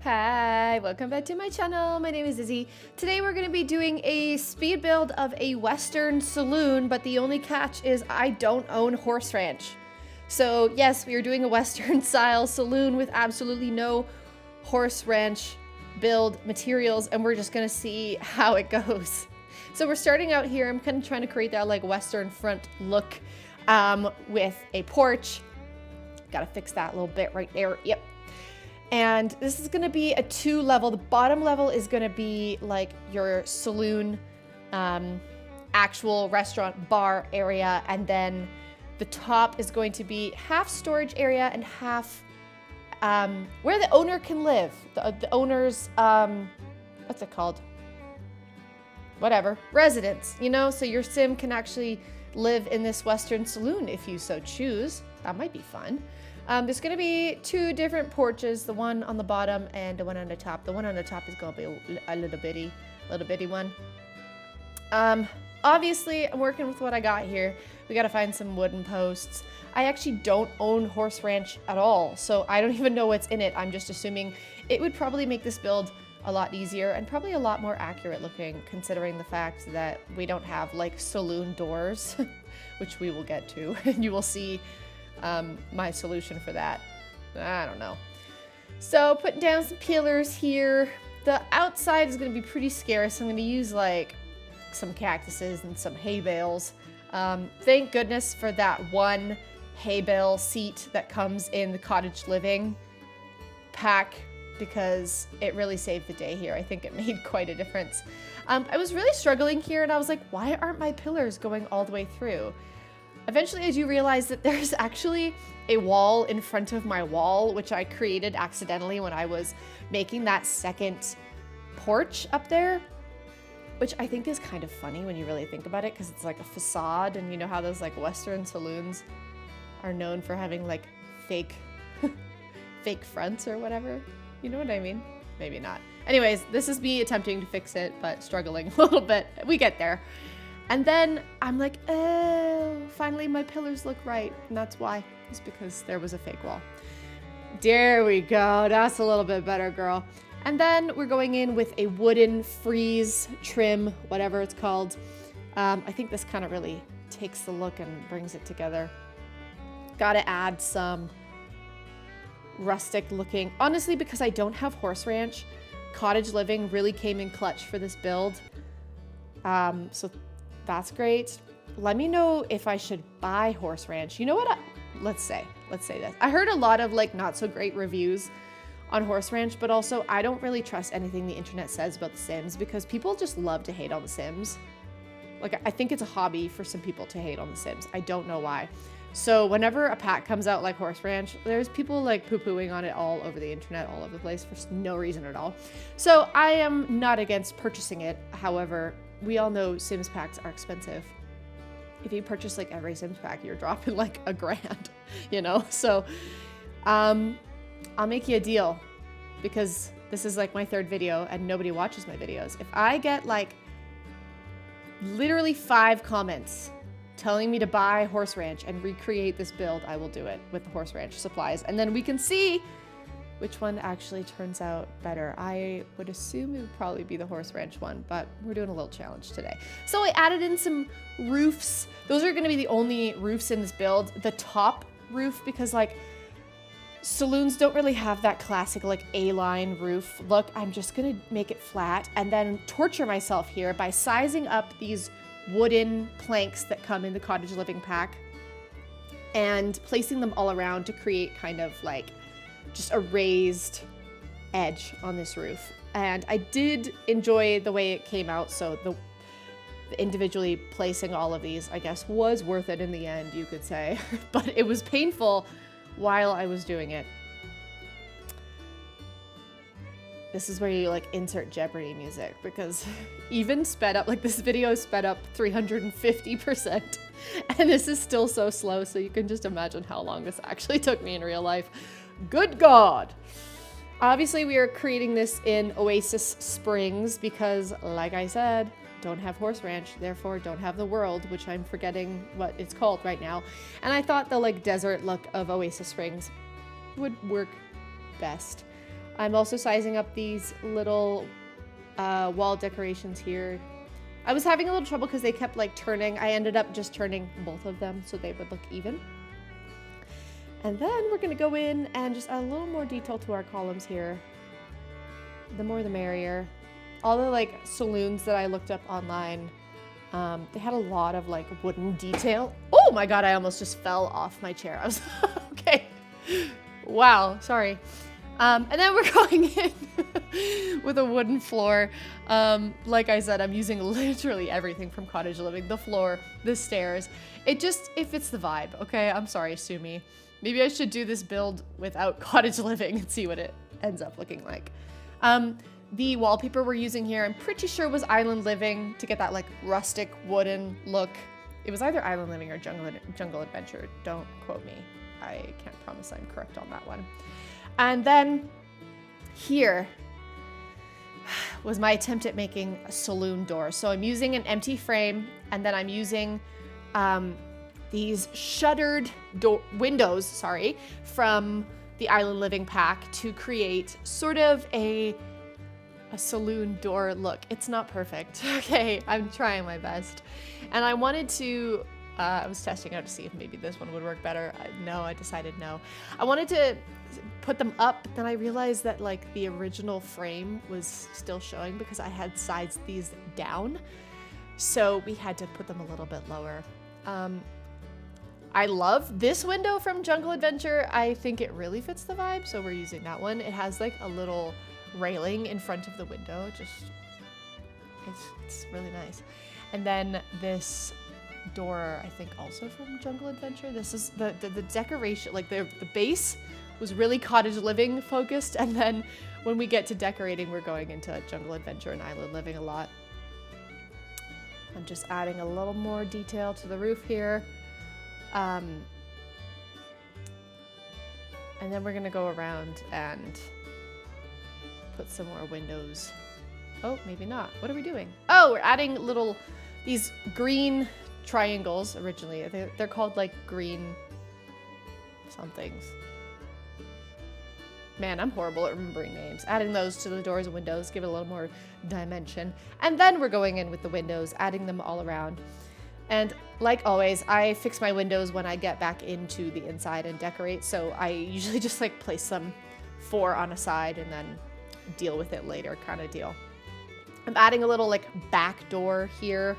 Hi, welcome back to my channel. My name is Izzy. Today we're going to be doing a speed build of a Western saloon, but the only catch is I don't own Horse Ranch. So yes, we are doing a Western style saloon with absolutely no Horse Ranch build materials, and we're just going to see how it goes. So we're starting out here. I'm kind of trying to create that like Western front look with a porch. Got to fix that little bit right there. Yep. And this is gonna be a 2-level. The bottom level is gonna be like your saloon, actual restaurant bar area. And then the top is going to be half storage area and half where the owner can live. The owner's, what's it called? Whatever, residence, you know? So your sim can actually live in this Western saloon if you so choose. That might be fun. There's going to be 2 different porches, the one on the bottom and the one on the top. The one on the top is going to be a little bitty one. Obviously, I'm working with what I got here. We got to find some wooden posts. I actually don't own Horse Ranch at all, so I don't even know what's in it. I'm just assuming it would probably make this build a lot easier and probably a lot more accurate looking, considering the fact that we don't have like saloon doors, which we will get to, and you will see my solution for that. I don't know. So putting down some pillars here. The outside is going to be pretty scarce. I'm going to use like some cactuses and some hay bales. Thank goodness for that one hay bale seat that comes in the cottage living pack, because it really saved the day here. I think it made quite a difference. I was really struggling here and I was like, why aren't my pillars going all the way through? Eventually I do realize that there's actually a wall in front of my wall, which I created accidentally when I was making that second porch up there, which I think is kind of funny when you really think about it, because it's like a facade, and you know how those like Western saloons are known for having like fake fronts or whatever. You know what I mean? Maybe not. Anyways, this is me attempting to fix it, but struggling a little bit. We get there. And then I'm like, oh, finally my pillars look right. And that's why. It's because there was a fake wall. There we go. That's a little bit better, girl. And then we're going in with a wooden frieze trim, whatever it's called. I think this kind of really takes the look and brings it together. Gotta add some rustic looking. Honestly, because I don't have Horse Ranch, cottage living really came in clutch for this build. So that's great. Let me know if I should buy Horse Ranch. You know what? Let's say this. I heard a lot of like not so great reviews on Horse Ranch, but also I don't really trust anything the internet says about The Sims, because people just love to hate on The Sims. Like, I think it's a hobby for some people to hate on The Sims. I don't know why. So whenever a pack comes out like Horse Ranch, there's people like poo-pooing on it all over the internet, all over the place for no reason at all. So I am not against purchasing it. However, we all know Sims packs are expensive. If you purchase like every Sims pack, you're dropping like $1,000, you know? So I'll make you a deal, because this is like my 3rd video and nobody watches my videos. If I get like literally 5 comments telling me to buy Horse Ranch and recreate this build, I will do it with the Horse Ranch supplies. And then we can see which one actually turns out better. I would assume it would probably be the Horse Ranch one, but we're doing a little challenge today. So I added in some roofs. Those are going to be the only roofs in this build. The top roof, because like saloons don't really have that classic like A-line roof look. I'm just going to make it flat and then torture myself here by sizing up these wooden planks that come in the cottage living pack and placing them all around to create kind of like just a raised edge on this roof. And I did enjoy the way it came out, so the individually placing all of these, I guess, was worth it in the end, you could say. But it was painful while I was doing it. This is where you like insert Jeopardy music, because even sped up, like this video sped up 350%, and this is still so slow, so you can just imagine how long this actually took me in real life. Good God. Obviously, we are creating this in Oasis Springs because, like I said, don't have Horse Ranch, therefore don't have the world, which I'm forgetting what it's called right now. And I thought the like desert look of Oasis Springs would work best. I'm also sizing up these little wall decorations here. I was having a little trouble because they kept like turning. I ended up just turning both of them so they would look even. And then we're gonna go in and just add a little more detail to our columns here. The more the merrier. All the like saloons that I looked up online, they had a lot of like wooden detail. Oh my God, I almost just fell off my chair. I was, okay. Wow, sorry. And then we're going in with a wooden floor. Like I said, I'm using literally everything from cottage living. The floor, the stairs. It fits the vibe, okay? I'm sorry, sue me. Maybe I should do this build without cottage living and see what it ends up looking like. The wallpaper we're using here, I'm pretty sure was Island Living to get that like rustic wooden look. It was either Island Living or Jungle Adventure. Don't quote me. I can't promise I'm correct on that one. And then here was my attempt at making a saloon door. So I'm using an empty frame, and then I'm using these shuttered windows, from the Island Living pack to create sort of a saloon door look. It's not perfect, okay? I'm trying my best. And I wanted to, I was testing out to see if maybe this one would work better. I decided no. I wanted to put them up, but then I realized that like the original frame was still showing because I had sized these down. So we had to put them a little bit lower. I love this window from Jungle Adventure. I think it really fits the vibe, so we're using that one. It has like a little railing in front of the window. It's really nice. And then this door, I think also from Jungle Adventure. This is the decoration, like the base was really cottage living focused, and then when we get to decorating, we're going into Jungle Adventure and Island Living a lot. I'm just adding a little more detail to the roof here. And then we're gonna go around and put some more windows. Oh, maybe not. What are we doing? Oh, we're adding these green triangles originally. They're called like green somethings. Man, I'm horrible at remembering names. Adding those to the doors and windows, give it a little more dimension. And then we're going in with the windows, adding them all around. And like always, I fix my windows when I get back into the inside and decorate. So I usually just like place them 4 on a side and then deal with it later kind of deal. I'm adding a little like back door here.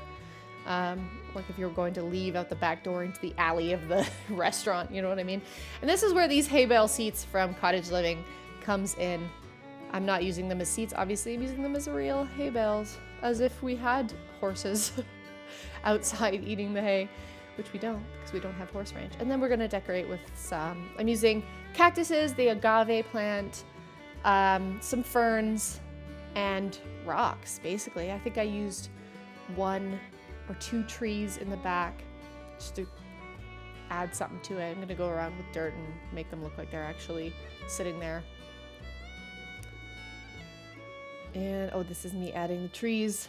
Like if you're going to leave out the back door into the alley of the restaurant, you know what I mean? And this is where these hay bale seats from Cottage Living comes in. I'm not using them as seats, obviously. I'm using them as real hay bales, as if we had horses outside eating the hay, which we don't because we don't have horse ranch. And then we're gonna decorate with I'm using cactuses, the agave plant, some ferns, and rocks, basically. I think I used 1 or 2 trees in the back just to add something to it. I'm gonna go around with dirt and make them look like they're actually sitting there. And oh, this is me adding the trees.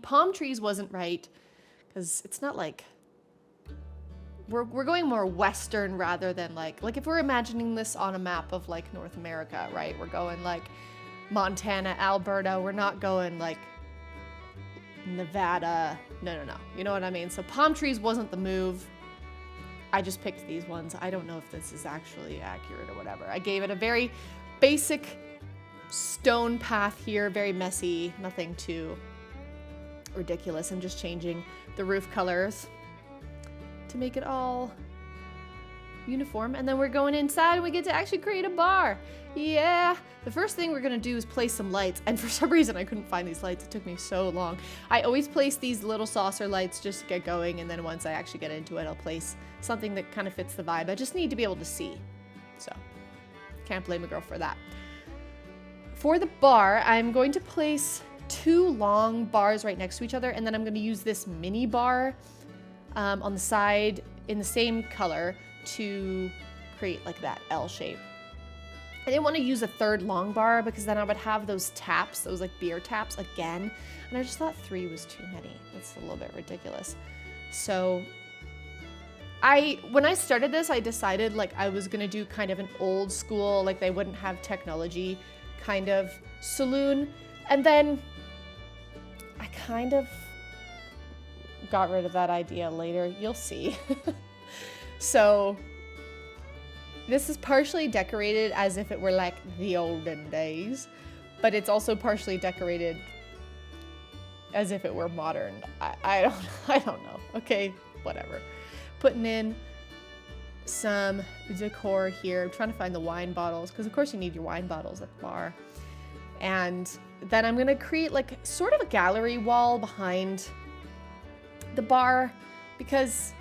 Palm trees wasn't right because it's not like we're going more western rather than like if we're imagining this on a map of like North America, right? We're going like Montana, Alberta. We're not going like Nevada. No. You know what I mean? So palm trees wasn't the move. I just picked these ones. I don't know if this is actually accurate or whatever. I gave it a very basic stone path here, very messy, nothing too ridiculous. I'm just changing the roof colors to make it all uniform. And then we're going inside and we get to actually create a bar. Yeah. The first thing we're gonna do is place some lights, and for some reason I couldn't find these lights. It took me so long. I always place these little saucer lights just to get going, and then once I actually get into it, I'll place something that kind of fits the vibe. I just need to be able to see, so can't blame a girl for that. For the bar, I'm going to place 2 long bars right next to each other, and then I'm going to use this mini bar on the side in the same color to create like that L shape. I didn't want to use a 3rd long bar because then I would have those taps, those like beer taps again, and I just thought 3 was too many. That's a little bit ridiculous. So When I started this, I decided like I was gonna do kind of an old school, like they wouldn't have technology kind of saloon. And then I kind of got rid of that idea later. You'll see. So this is partially decorated as if it were like the olden days, but it's also partially decorated as if it were modern. I don't know. Okay, whatever. Putting in some decor here. I'm trying to find the wine bottles because of course you need your wine bottles at the bar. And then I'm gonna create like sort of a gallery wall behind the bar because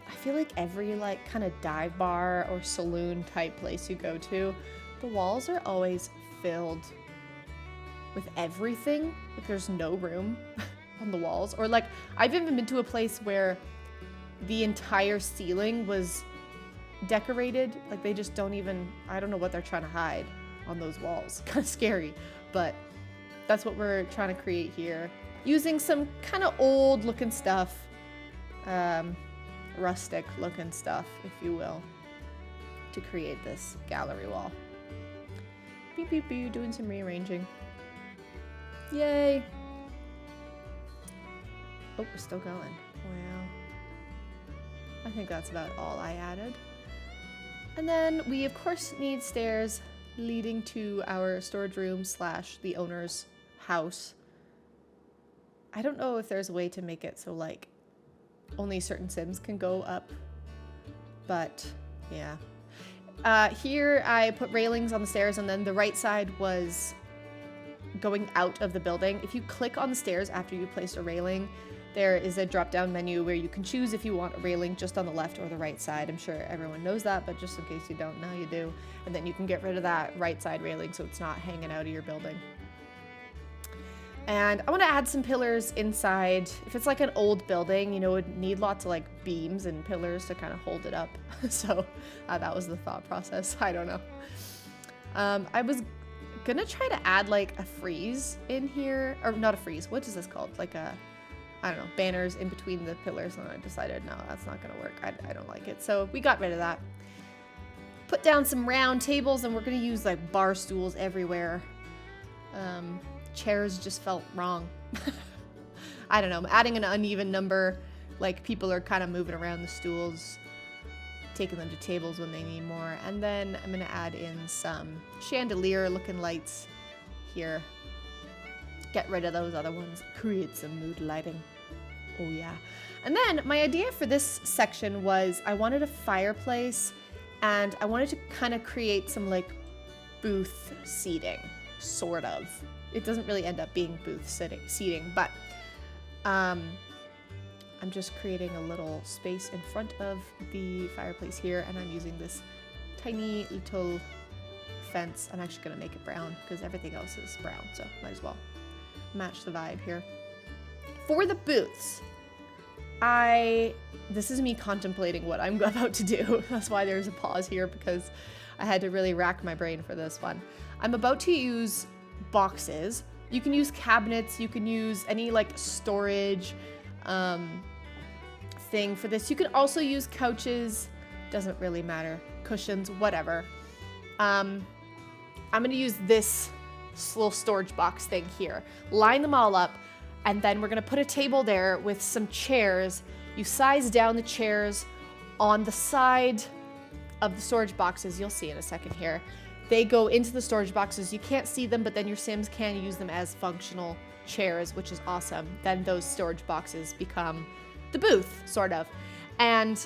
I feel like every like kind of dive bar or saloon type place you go to, the walls are always filled with everything. Like there's no room on the walls. Or like I've even been to a place where the entire ceiling was decorated. Like they just don't even, I don't know what they're trying to hide on those walls. Kind of scary, but that's what we're trying to create here. Using some kind of old looking stuff, rustic looking stuff, if you will, to create this gallery wall. Beep, beep, beep, doing some rearranging. Yay. Oh, we're still going. Wow. I think that's about all I added. And then we of course need stairs leading to our storage room / the owner's house. I don't know if there's a way to make it so like only certain Sims can go up, but yeah. Here I put railings on the stairs, and then the right side was going out of the building. If you click on the stairs after you place a railing, there is a drop-down menu where you can choose if you want a railing just on the left or the right side. I'm sure everyone knows that, but just in case you don't, now you do. And then you can get rid of that right side railing so it's not hanging out of your building. And I want to add some pillars inside. If it's like an old building, you know, it would need lots of like beams and pillars to kind of hold it up. So that was the thought process. I don't know. I was gonna try to add like a frieze in here, or not a frieze. What is this called? Like a, I don't know, banners in between the pillars, and I decided no, that's not gonna work. I don't like it. So we got rid of that. Put down some round tables, and we're gonna use like bar stools everywhere. Chairs just felt wrong. I don't know, I'm adding an uneven number, like people are kind of moving around the stools, taking them to tables when they need more. And then I'm gonna add in some chandelier looking lights here. Get rid of those other ones, create some mood lighting. Oh yeah. And then my idea for this section was I wanted a fireplace, and I wanted to kind of create some like booth seating, sort of. It doesn't really end up being booth seating, but I'm just creating a little space in front of the fireplace here, and I'm using this tiny little fence. I'm actually gonna make it brown because everything else is brown, so might as well match the vibe here. For the booths, this is me contemplating what I'm about to do. That's why there's a pause here, because I had to really rack my brain for this one. I'm about to use boxes. You can use cabinets, you can use any like storage thing for this. You can also use couches, doesn't really matter, cushions, whatever. I'm gonna use this little storage box thing here, line them all up, and then we're gonna put a table there with some chairs. You size down the chairs on the side of the storage boxes. You'll see in a second here. They go into the storage boxes. You can't see them, but then your Sims can use them as functional chairs, which is awesome. Then those storage boxes become the booth, sort of. And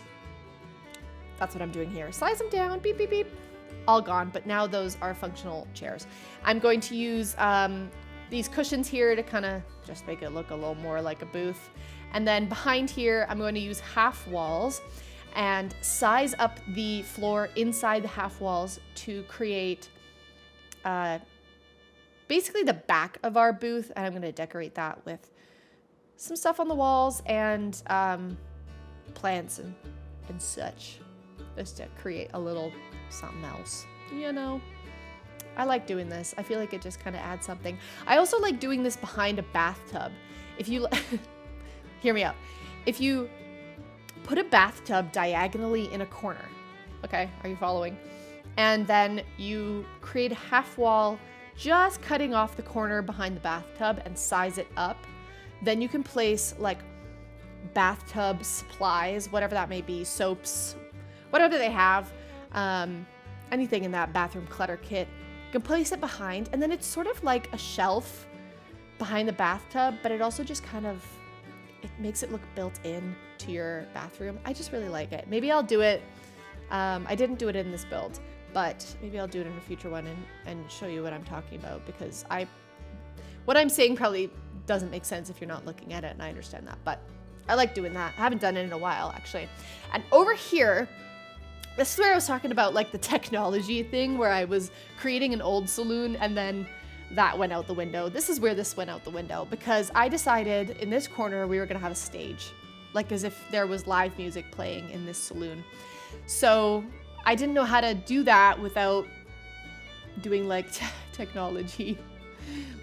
that's what I'm doing here. Size them down, beep, beep, beep. All gone, but now those are functional chairs. I'm going to use these cushions here to kind of just make it look a little more like a booth. And then behind here, I'm going to use half walls and size up the floor inside the half walls to create basically the back of our booth. And I'm going to decorate that with some stuff on the walls and plants and such, just to create a little something else, you know. I like doing this. I feel like it just kind of adds something. I also like doing this behind a bathtub. If you hear me out, if you put a bathtub diagonally in a corner. Okay, are you following? And then you create a half wall, just cutting off the corner behind the bathtub and size it up. Then you can place like bathtub supplies, whatever that may be, soaps, whatever they have, anything in that bathroom clutter kit. You can place it behind, and then it's sort of like a shelf behind the bathtub, but it also just kind of, it makes it look built in to your bathroom. I just really like it. Maybe I'll do it. I didn't do it in this build, but maybe I'll do it in a future one and show you what I'm talking about, because what I'm saying probably doesn't make sense if you're not looking at it, and I understand that, but I like doing that. I haven't done it in a while, actually. And over here, this is where I was talking about like the technology thing, where I was creating an old saloon and then that went out the window. This is where this went out the window, because I decided in this corner we were gonna have a stage, like as if there was live music playing in this saloon. So I didn't know how to do that without doing like technology,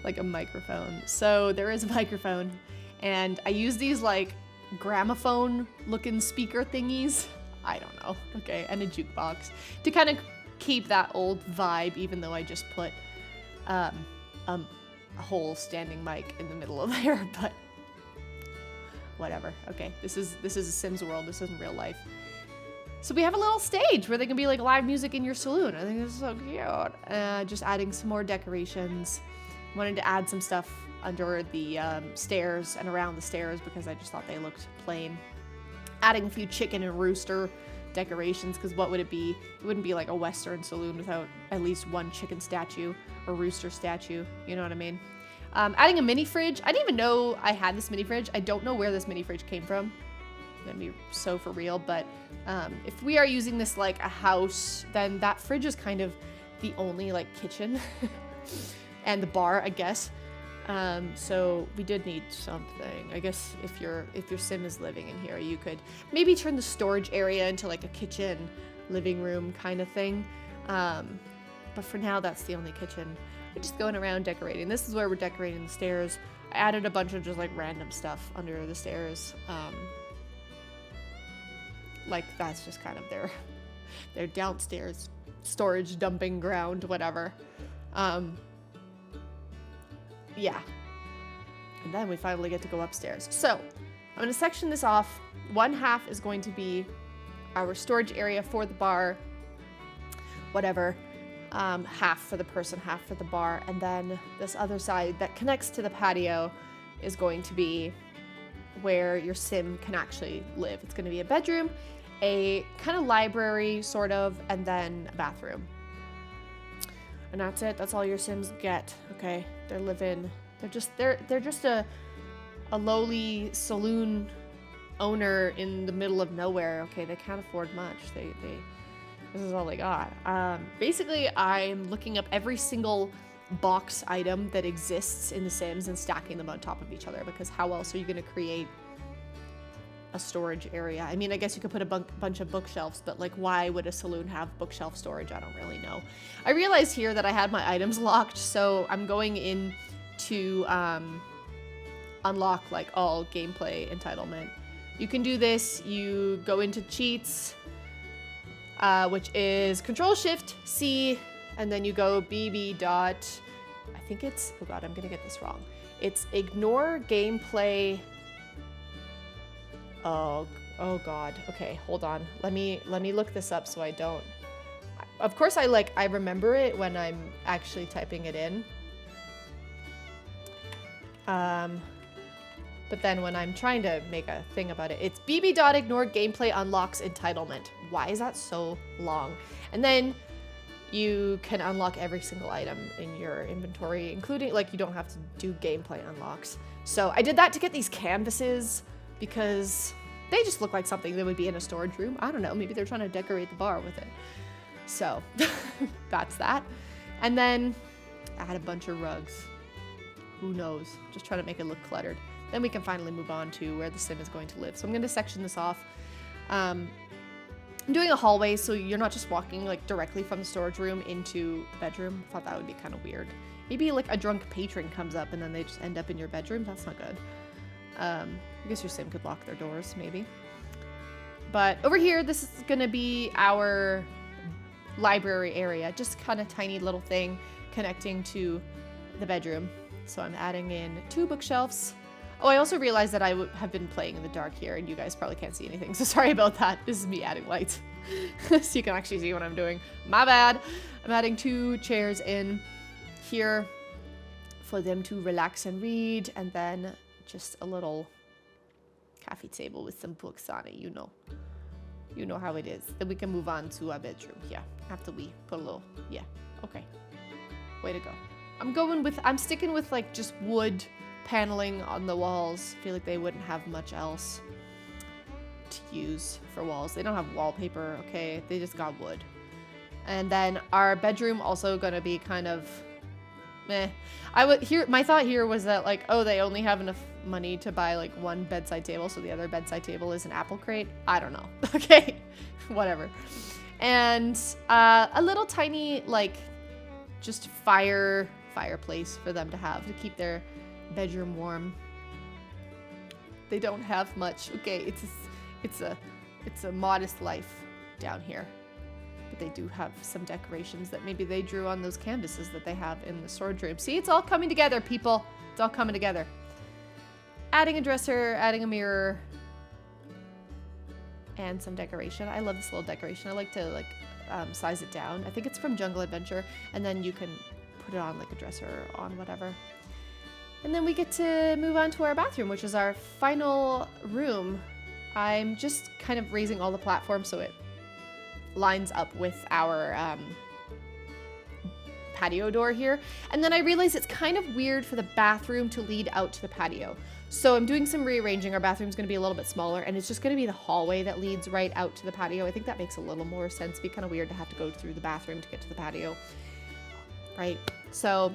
like a microphone. So there is a microphone, and I use these like gramophone looking speaker thingies. I don't know. Okay, and a jukebox to kind of keep that old vibe, even though I just put a whole standing mic in the middle of there, but whatever. Okay, this is a Sims world. This isn't real life. So we have a little stage where they can be like live music in your saloon. I think this is so cute. Just adding some more decorations. Wanted to add some stuff under the stairs and around the stairs because I just thought they looked plain. Adding a few chicken and rooster decorations, because what would it be? It wouldn't be like a Western saloon without at least one chicken statue or rooster statue. You know what I mean? Adding a mini fridge. I didn't even know I had this mini fridge. I don't know where this mini fridge came from. I'm gonna be so for real, but if we are using this like a house, then that fridge is kind of the only like kitchen and the bar, I guess. So we did need something. I guess if your sim is living in here, you could maybe turn the storage area into like a kitchen, living room kind of thing. But for now, that's the only kitchen. We're just going around decorating. This is where we're decorating the stairs. I added a bunch of just like random stuff under the stairs. Like that's just kind of their downstairs storage dumping ground, whatever. Yeah. And then we finally get to go upstairs. So I'm going to section this off. One half is going to be our storage area for the bar, whatever. Half for the person, half for the bar. And then this other side that connects to the patio is going to be where your sim can actually live. It's going to be a bedroom, a kind of library sort of, and then a bathroom. And that's it. That's all your Sims get. Okay, they're just a lowly saloon owner in the middle of nowhere. Okay, they can't afford much. This is all they got. Basically, I'm looking up every single box item that exists in The Sims and stacking them on top of each other, because how else are you going to create a storage area? I mean, I guess you could put a bunch of bookshelves, but like, why would a saloon have bookshelf storage? I don't really know. I realized here that I had my items locked, so I'm going in to unlock like all gameplay entitlement. You can do this. You go into cheats, which is Control-Shift-C, and then you go BB dot, I think it's, oh god, I'm gonna get this wrong. It's ignore gameplay. Oh god. Okay, hold on. Let me look this up so I don't. Of course I remember it when I'm actually typing it in. But then when I'm trying to make a thing about it, it's bb.ignore gameplay unlocks entitlement. Why is that so long? And then you can unlock every single item in your inventory, including, like, you don't have to do gameplay unlocks. So I did that to get these canvases because they just look like something that would be in a storage room. I don't know, maybe they're trying to decorate the bar with it. So that's that. And then I had a bunch of rugs. Who knows? Just trying to make it look cluttered. Then we can finally move on to where the sim is going to live. So I'm going to section this off. I'm doing a hallway so you're not just walking like directly from the storage room into the bedroom. I thought that would be kind of weird. Maybe like a drunk patron comes up and then they just end up in your bedroom. That's not good. I guess your sim could lock their doors, maybe. But over here, this is gonna be our library area. Just kind of tiny little thing connecting to the bedroom. So I'm adding in 2 bookshelves. Oh, I also realized that I have been playing in the dark here and you guys probably can't see anything. So sorry about that. This is me adding light. So you can actually see what I'm doing. My bad. I'm adding 2 chairs in here for them to relax and read. And then just a little coffee table with some books on it, you know. You know how it is. Then we can move on to our bedroom. Yeah, after we put a little, yeah, okay. Way to go. I'm sticking with like just wood paneling on the walls. I feel like they wouldn't have much else to use for walls. They don't have wallpaper, okay? They just got wood. And then our bedroom also gonna be kind of meh. My thought here was that like, oh, they only have enough money to buy like 1 bedside table, so the other bedside table is an apple crate. I don't know. Okay, whatever. And a little tiny like just fireplace for them to have to keep their bedroom warm. They don't have much. Okay, it's a modest life down here. But they do have some decorations that maybe they drew on those canvases that they have in the storage room. See, it's all coming together, people. It's all coming together. Adding a dresser, adding a mirror, and some decoration. I love this little decoration. I like to like size it down. I think it's from Jungle Adventure, and then you can put it on like a dresser or on whatever. And then we get to move on to our bathroom, which is our final room. I'm just kind of raising all the platforms so it lines up with our patio door here. And then I realized it's kind of weird for the bathroom to lead out to the patio. So I'm doing some rearranging. Our bathroom's gonna be a little bit smaller and it's just gonna be the hallway that leads right out to the patio. I think that makes a little more sense. It'd be kind of weird to have to go through the bathroom to get to the patio, right? So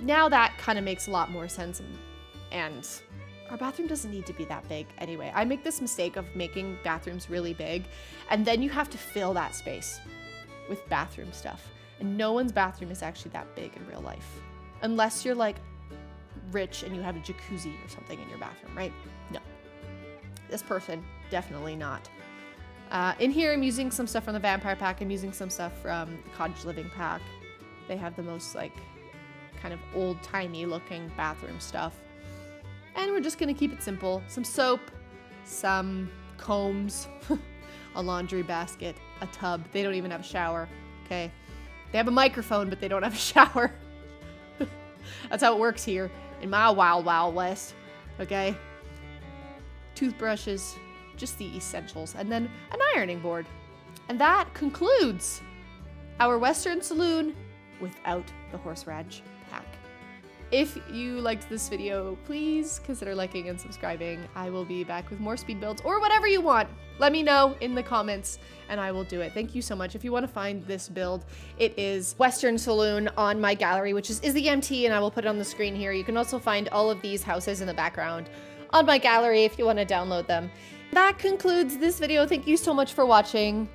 now that kind of makes a lot more sense, and our bathroom doesn't need to be that big anyway. I make this mistake of making bathrooms really big, and then you have to fill that space with bathroom stuff. And no one's bathroom is actually that big in real life. Unless you're like rich and you have a jacuzzi or something in your bathroom, right? No. This person, definitely not. In here, I'm using some stuff from the Vampire Pack. I'm using some stuff from the Cottage Living Pack. They have the most like kind of old-timey looking bathroom stuff. And we're just gonna keep it simple. Some soap, some combs, a laundry basket, a tub. They don't even have a shower, okay? They have a microphone, but they don't have a shower. That's how it works here in my wild, wild west, okay? Toothbrushes, just the essentials, and then an ironing board. And that concludes our Western Saloon without the horse ranch pack. If you liked this video, please consider liking and subscribing. I will be back with more speed builds or whatever you want. Let me know in the comments and I will do it. Thank you so much. If you want to find this build, it is Western Saloon on my gallery, which is the MT, and I will put it on the screen here. You can also find all of these houses in the background on my gallery if you want to download them. That concludes this video. Thank you so much for watching.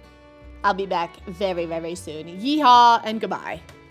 I'll be back very, very soon. Yeehaw and goodbye.